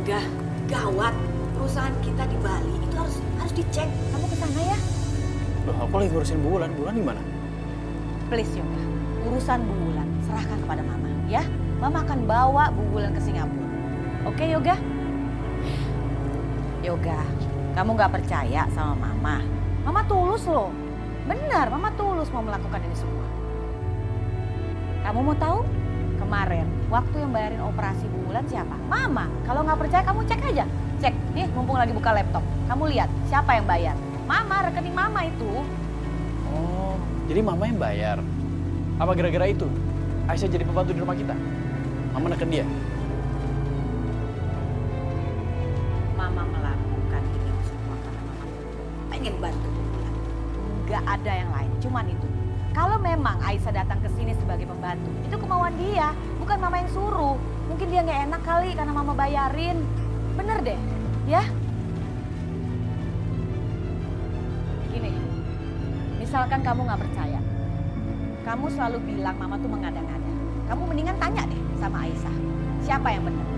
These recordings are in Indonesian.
Yoga, gawat. Perusahaan kita di Bali itu harus dicek. Kamu ke sana ya? Loh, aku lagi ngurusin Bulan. Bulan di mana? Please Yoga, urusan Bu Wulan serahkan kepada Mama ya. Mama akan bawa Bu Wulan ke Singapura. Oke Yoga? Yoga, kamu gak percaya sama Mama? Mama tulus loh. Benar, Mama tulus mau melakukan ini semua. Kamu mau tahu? Kemarin waktu yang bayarin operasi Bu Wulan siapa? Mama. Kalau nggak percaya kamu cek aja. Cek, nih mumpung lagi buka laptop. Kamu lihat siapa yang bayar. Mama, rekening Mama itu. Oh, jadi Mama yang bayar. Apa gara-gara itu Aisyah jadi pembantu di rumah kita? Mama neken dia? Mama melakukan ini semua karena Mama pengen bantu Bu Wulan. Nggak ada yang lain, cuman itu. Kalau memang Aisyah datang ke sini sebagai pembantu, itu kemauan dia, bukan Mama yang suruh. Mungkin dia nggak enak kali karena Mama bayarin. Bener deh, ya? Gini, misalkan kamu nggak percaya, kamu selalu bilang Mama tuh mengada-ngada. Kamu mendingan tanya deh sama Aisyah, siapa yang bener?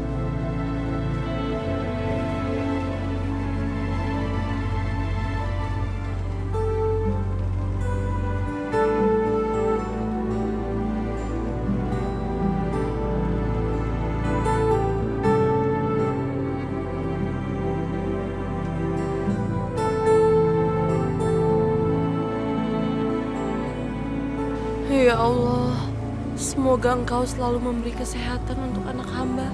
Ya Allah, semoga Engkau selalu memberi kesehatan untuk anak hamba.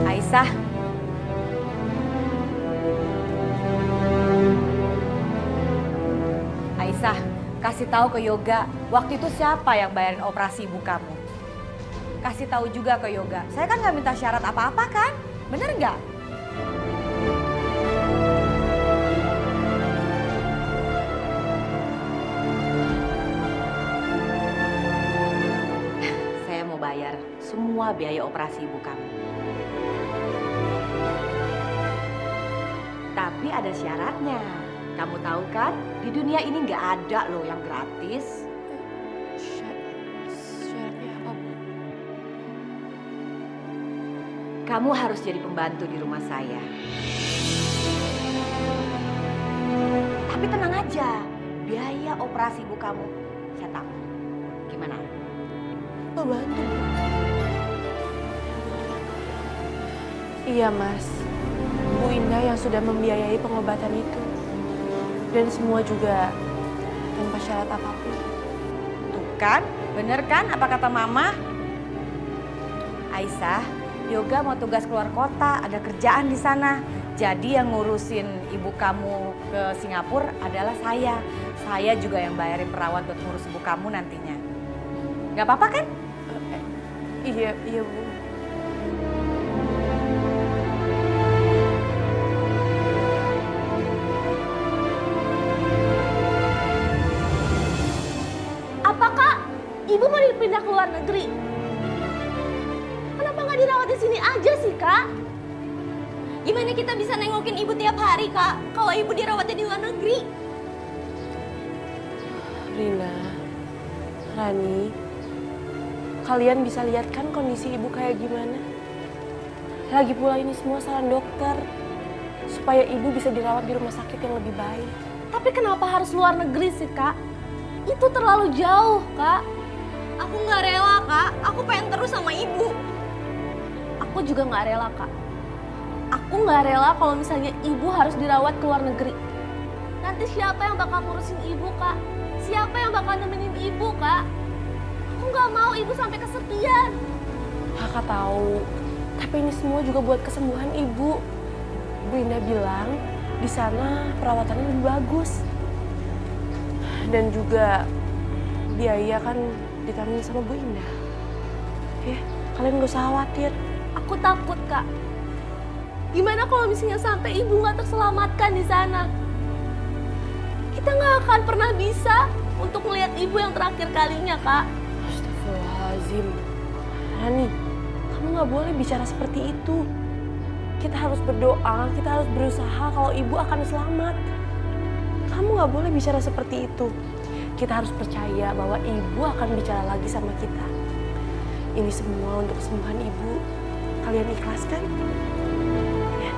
Aisyah. Aisyah, kasih tahu ke Yoga, waktu itu siapa yang bayarin operasi ibu kamu? Kasih tahu juga ke Yoga, saya kan nggak minta syarat apa-apa kan? Bener nggak? Saya mau bayar semua biaya operasi ibu kamu. Tapi ada syaratnya. Kamu tahu kan, di dunia ini nggak ada loh yang gratis. Syaratnya apa, Bu? Kamu harus jadi pembantu di rumah saya. Tapi tenang aja, biaya operasi ibu kamu saya tanggung. Gimana? Pembantu. Iya, Mas. Bu Indah yang sudah membiayai pengobatan itu. Dan semua juga tanpa syarat apapun. Tuh kan, bener kan apa kata Mama? Aisyah, Yoga mau tugas keluar kota, ada kerjaan di sana. Jadi yang ngurusin ibu kamu ke Singapura adalah saya. Saya juga yang bayarin perawat buat ngurus ibu kamu nantinya. Gak apa-apa kan? Iya, Bu. Ibu mau dipindah ke luar negeri. Kenapa nggak dirawat di sini aja sih, Kak? Gimana kita bisa nengokin ibu tiap hari, Kak, kalau ibu dirawatnya di luar negeri? Rina, Rani, kalian bisa lihat kan kondisi ibu kayak gimana? Lagi pula ini semua saran dokter, supaya ibu bisa dirawat di rumah sakit yang lebih baik. Tapi kenapa harus luar negeri sih, Kak? Itu terlalu jauh, Kak. Aku nggak rela, Kak. Aku pengen terus sama ibu. Aku juga nggak rela, Kak. Aku nggak rela kalau misalnya ibu harus dirawat ke luar negeri. Nanti siapa yang bakal ngurusin ibu, Kak? Siapa yang bakal nemenin ibu, Kak? Aku nggak mau ibu sampai kesepian. Kakak tahu, tapi ini semua juga buat kesembuhan ibu. Bu Indah bilang di sana perawatannya lebih bagus. Dan juga biaya kan ditanggung sama Bu Indah. Ya, kalian gak usah khawatir. Aku takut, Kak. Gimana kalau misalnya sampai ibu nggak terselamatkan di sana? Kita nggak akan pernah bisa untuk melihat ibu yang terakhir kalinya, Kak. Astagfirullahaladzim. Rani, kamu gak boleh bicara seperti itu. kita harus berdoa, kita harus berusaha kalau ibu akan selamat. Kamu nggak boleh bicara seperti itu. Kita harus percaya bahwa ibu akan bicara lagi sama kita. Ini semua untuk kesembuhan ibu. Kalian ikhlas kan? Ya.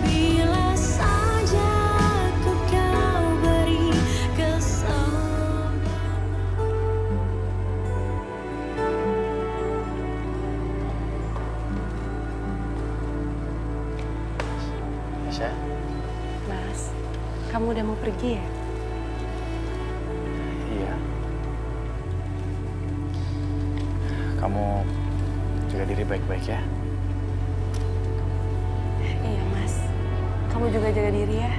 Bila saja kau beri kesempatan. Aisyah, Mas, kamu udah mau pergi ya? iya. Kamu jaga diri baik-baik ya. Iya Mas, kamu juga jaga diri ya.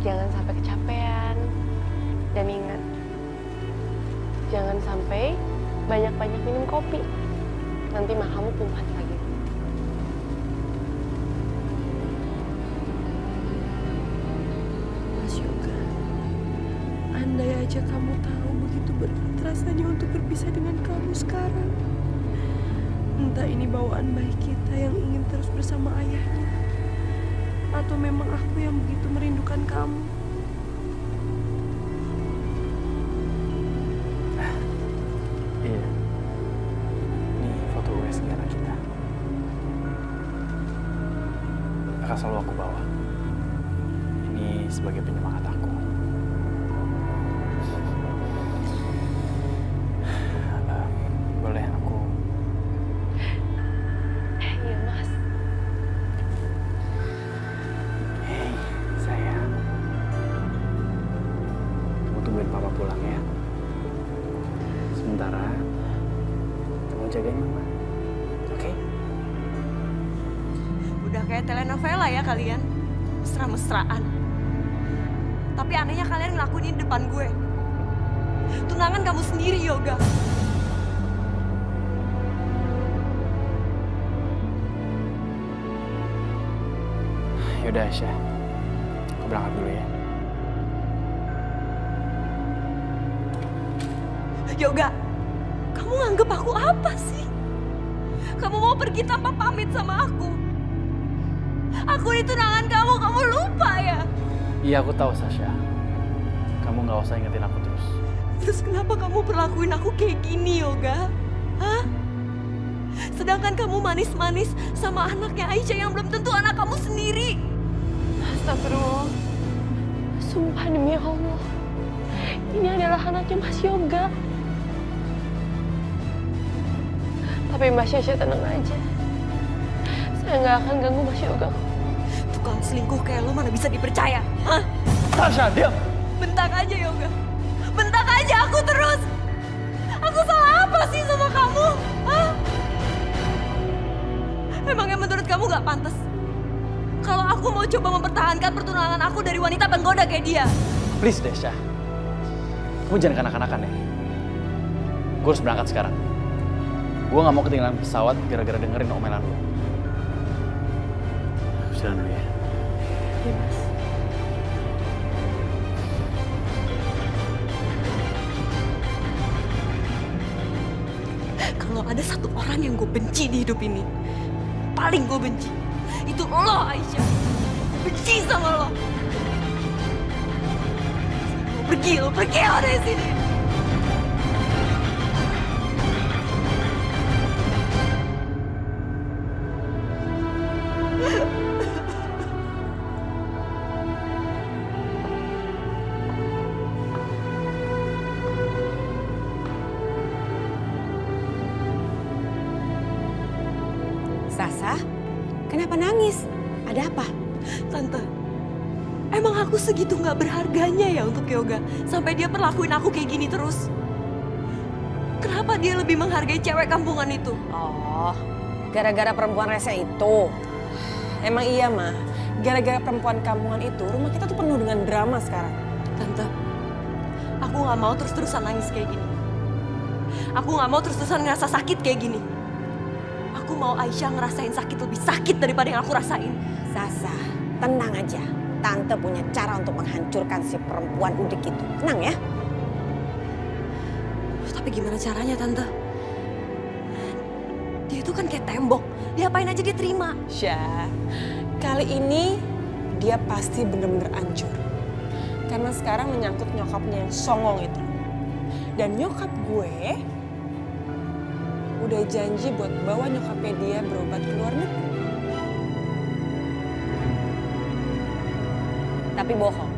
Jangan sampai kecapean. Dan ingat, jangan sampai banyak-banyak minum kopi. Nanti mah kamu kumat lagi. Mas Yoga, andai aja kamu tahu begitu berat rasanya untuk berpisah dengan kamu sekarang. Entah ini bawaan bayi kita yang ingin terus bersama ayahnya, atau memang aku yang begitu merindukan kamu. Iya. Ini foto USG anak kita. Akan selalu aku bawa. Ini sebagai penyemangat aku. Boleh aku? Iya Mas. Hei, sayang. Kamu tungguin papa pulang ya. Sementara kamu jagain mama. Oke? Udah kayak telenovela ya kalian. Mesra-mesraan. Tapi anehnya kalian ngelakuin ini depan gue. Tunangan kamu sendiri, Yoga. Yaudah Aisyah, aku berangkat dulu ya. Yoga, kamu nganggep aku apa sih? Kamu mau pergi tanpa pamit sama aku? Aku ini tunangan kamu lupa ya? Iya aku tahu Sasha. Kamu nggak usah ingetin aku terus. Terus kenapa kamu perlakuin aku kayak gini, Yoga? Hah? Sedangkan kamu manis-manis sama anaknya Aisyah yang belum tentu anak kamu sendiri. Astagfirullah. Sumpah demi Allah, ini adalah anaknya Mas Yoga. Tapi Mas Yasha tenang aja. Saya nggak akan ganggu Mas Yoga. Tukang selingkuh kayak lo mana bisa dipercaya? Hah? Sasha, diam! Bentak aja, Yoga. Bentak aja aku terus. Aku salah apa sih sama kamu? Hah? Emangnya menurut kamu gak pantas? Kalau aku mau coba mempertahankan pertunangan aku dari wanita penggoda kayak dia. Please Desha. Kamu jangan kanak-kanakan ya. Gue harus berangkat sekarang. Gue gak mau ketinggalan pesawat gara-gara dengerin omelan lo. Aku jalan dulu ya. Iya Mas. Kalau ada satu orang yang gue benci di hidup ini, paling gue benci, itu lo Aisyah. Benci sama lo. Lo pergi lo dari sini. Sasa, kenapa nangis? Ada apa? Tante, emang aku segitu gak berharganya ya untuk Yoga sampai dia perlakuin aku kayak gini terus? Kenapa dia lebih menghargai cewek kampungan itu? Oh, gara-gara perempuan rese itu. Emang iya, mah. Gara-gara perempuan kampungan itu, rumah kita tuh penuh dengan drama sekarang. Tante, aku gak mau terus-terusan nangis kayak gini. Aku gak mau terus-terusan ngerasa sakit kayak gini. Aku mau Aisyah ngerasain sakit lebih sakit daripada yang aku rasain. Sasa, tenang aja. Tante punya cara untuk menghancurkan si perempuan udik itu. Tenang ya. Tapi gimana caranya Tante? Dia itu kan kayak tembok. Diapain aja dia terima. Syah, kali ini dia pasti bener-bener hancur. Karena sekarang menyangkut nyokapnya yang songong itu. Dan nyokap gue udah janji buat bawa nyokapnya dia berobat ke luar negeri. Tapi bohong.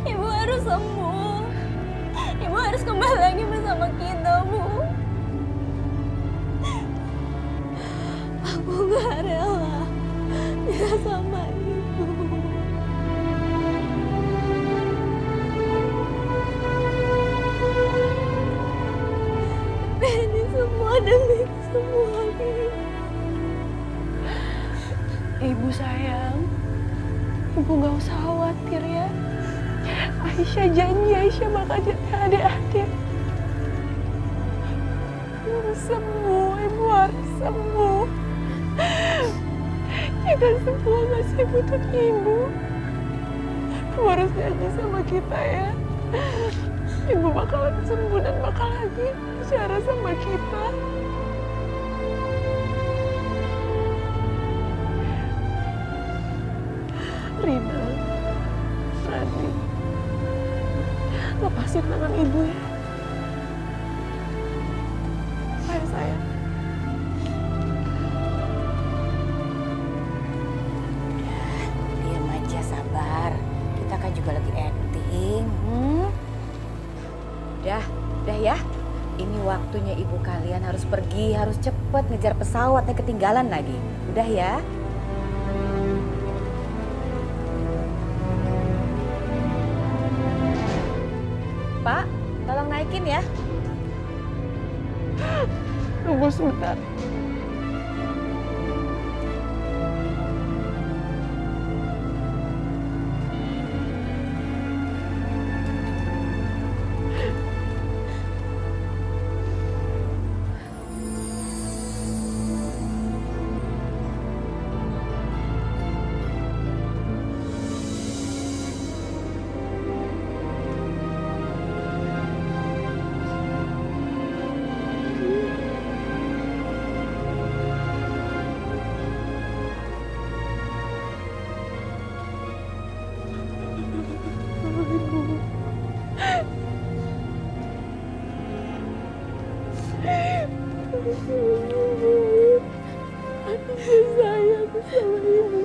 Ibu harus sembuh. Ibu harus kembali lagi bersama kita, Bu. Aku gak rela bisa sama Ibu. Tapi ini semua demi semua Ibu. Ibu sayang, Ibu gak usah khawatir ya. Aisyah janji Aisyah bakal jadi adik-adik. Ibu harus sembuh, Ibu harus sembuh. Kita semua masih butuh Ibu. Ibu harus janji sama kita ya. Ibu bakalan sembuh dan bakal lagi bicara sama kita. Rina, Rani, lepasin tangan Ibu ya. Sayang. Diam aja, sabar. Kita kan juga lagi acting. Udah ya. Ini waktunya ibu kalian harus pergi, harus cepet ngejar pesawatnya ketinggalan lagi. Udah ya. Pak, tolong naikin ya. Tunggu sebentar. Sayang sama Ibu.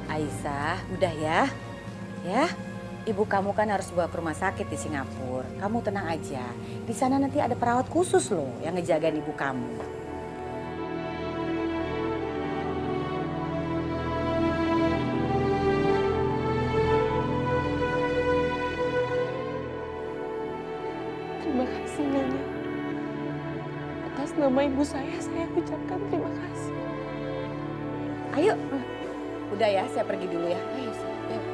Aisyah, udah ya. Ya, ibu kamu kan harus bawa ke rumah sakit di Singapura. Kamu tenang aja. Di sana nanti ada perawat khusus loh yang ngejagain ibu kamu. Terima kasih Nyonya. Atas nama ibu saya ucapkan terima kasih. Ayo, udah ya, saya pergi dulu ya. Ayo, yuk.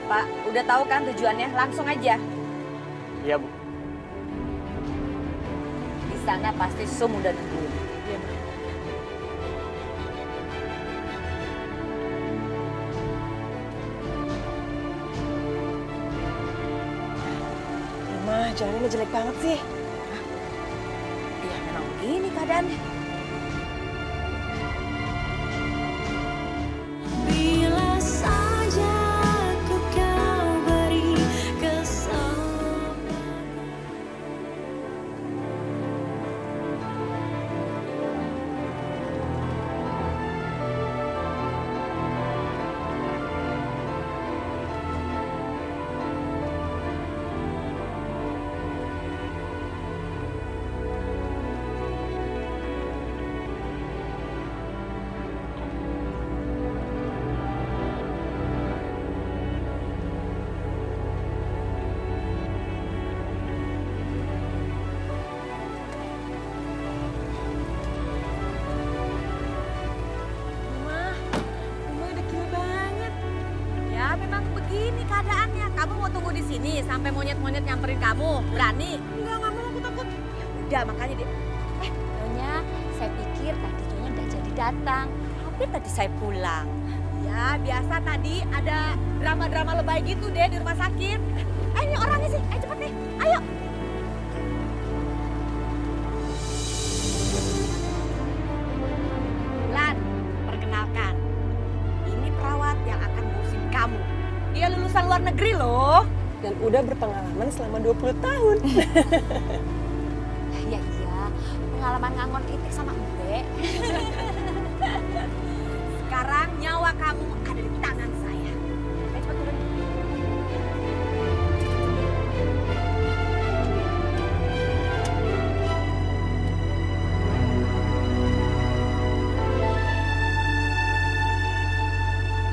Pak, udah tahu kan tujuannya? Langsung aja. Iya, Bu. sana pasti Sum udah nungguin. Iya, Ma. Ma, jalannya jelek banget sih. Ya memang begini keadaannya. Bila saja ku kau beri kesempatan. Mama udah gila banget. Ya memang begini keadaannya. Kamu mau tunggu di sini sampai monyet-monyet nyamperin kamu? Berani? Enggak mau, aku takut. Udah makanya dia. Nyonya, saya pikir tadi Nyonya udah jadi datang. Tapi tadi saya pulang. Ya biasa tadi ada drama-drama lebay gitu deh di rumah sakit. Ini orangnya sih. Ayo cepet nih. Ayo. Lan, perkenalkan. Ini perawat yang akan ngurusin kamu. Dia lulusan luar negeri loh. Dan udah berpengalaman selama 20 tahun. Ya iya, pengalaman ngangon titik sama Mbe. Sekarang nyawa kamu ada di tangan saya. Ayo cepet turun.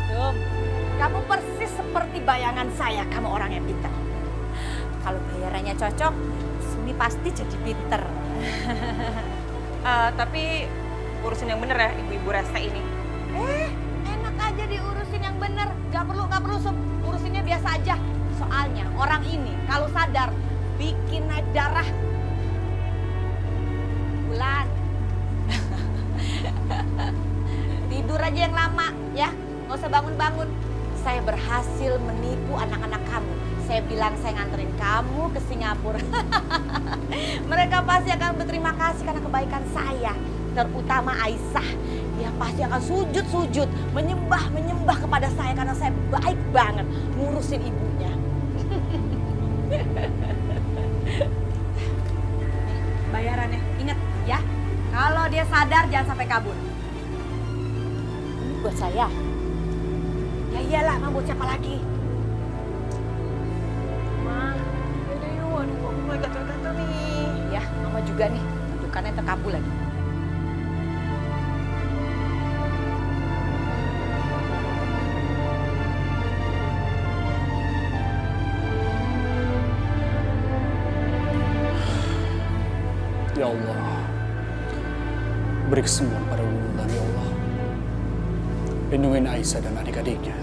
Sum, kamu persis seperti bayangan saya. Kamu orang yang pintar. Kalau bayarannya cocok, Sumi pasti jadi pinter. Tapi urusin yang bener ya ibu-ibu rese ini. Enak aja diurusin yang bener. Gak perlu Sum. Urusinnya biasa aja. Soalnya orang ini kalau sadar bikin naik darah. Bulan. Tidur aja yang lama ya. Gak usah bangun-bangun. Saya berhasil menipu anak-anak kamu. Saya bilang saya nganterin kamu ke Singapura. Mereka pasti akan berterima kasih karena kebaikan saya. Terutama Aisyah. Dia pasti akan sujud-sujud, menyembah kepada saya karena saya baik banget ngurusin ibunya. Bayarannya, ingat ya. Kalau dia sadar jangan sampai kabur. Ini buat saya. Ya iyalah, mau buat siapa lagi? Ma, yaudah yuk, aduh kok mulai gatel-gatel nih. Ya, mama juga nih. Tentukannya terkabul lagi. Ya Allah, beri kesembuhan pada Wulan ya Allah. Lindungin Aisyah dan adik-adiknya.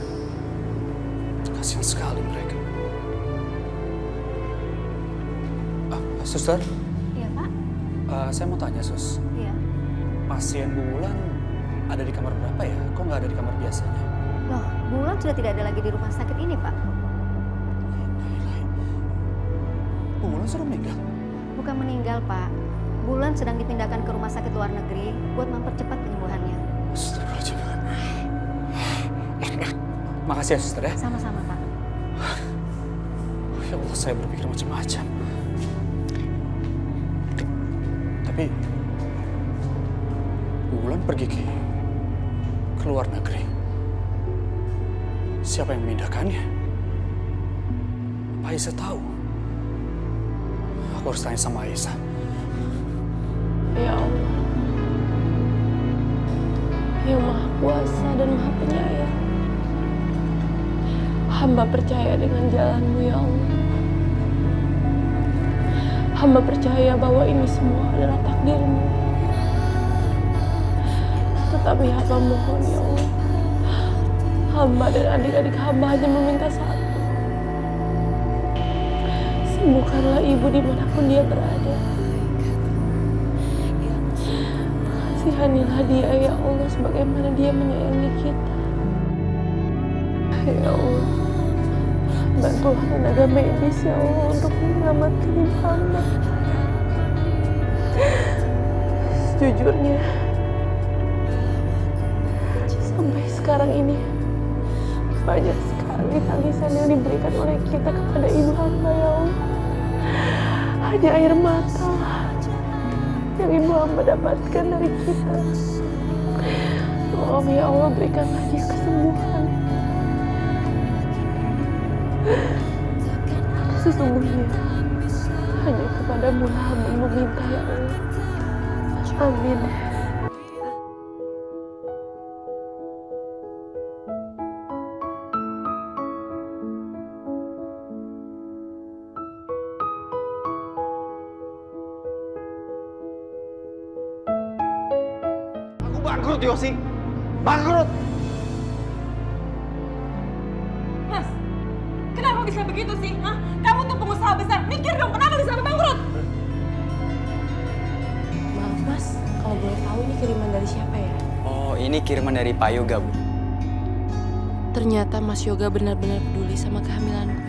Kasihan sekali mereka. Suster, Iya, Pak? saya mau tanya sus. Iya. Pasien Bu Wulan ada di kamar berapa ya? Kok nggak ada di kamar biasanya? Loh, Bulan sudah tidak ada lagi di rumah sakit ini, Pak. Bu Wulan sudah meninggal? Bukan meninggal, Pak. Bulan sedang dipindahkan ke rumah sakit luar negeri buat mempercepat penyembuhannya. Astagfirullahaladzim. Makasih ya suster ya. Sama-sama, Pak. Ya Allah, saya berpikir macam-macam. Tapi Bu Wulan pergi ke luar negeri. Siapa yang memindahkannya? Apa Aisyah tahu? Aku harus tanya sama Aisyah. Ya Allah, yang Maha Kuasa dan Maha Penyayang, hamba percaya dengan jalan-Mu ya Allah. Hamba percaya bahwa ini semua adalah takdir-Mu. Tetapi hamba mohon ya Allah, hamba dan adik-adik hamba hanya meminta satu. Sembuhkanlah ibu dimanapun dia berada. Kasihanilah dia ya Allah sebagaimana dia menyayangi kita. Ya Allah, bantulah tenaga medis ya Allah untuk menyelamatkan ibu hamba. Sejujurnya, sampai sekarang ini banyak sekali tangisan yang diberikan oleh kita kepada ibu hamba ya Allah. Hanya air mata yang ibu hamba dapatkan dari kita. Tolong ya Allah berikanlah dia kesembuhan. Sesungguhnya hanya kepadamu lah hamba meminta ya Allah. Amin. Aku bangkrut, Yosi. Bangkrut. Mas, kenapa bisa begitu sih? Hah? Kamu tuh pengusaha besar, mikir dong kenapa bisa sampai bangkrut? Maaf mas, kalau boleh tahu ini kiriman dari siapa ya? Oh, ini kiriman dari Pak Yoga, Bu. Ternyata Mas Yoga benar-benar peduli sama kehamilanku.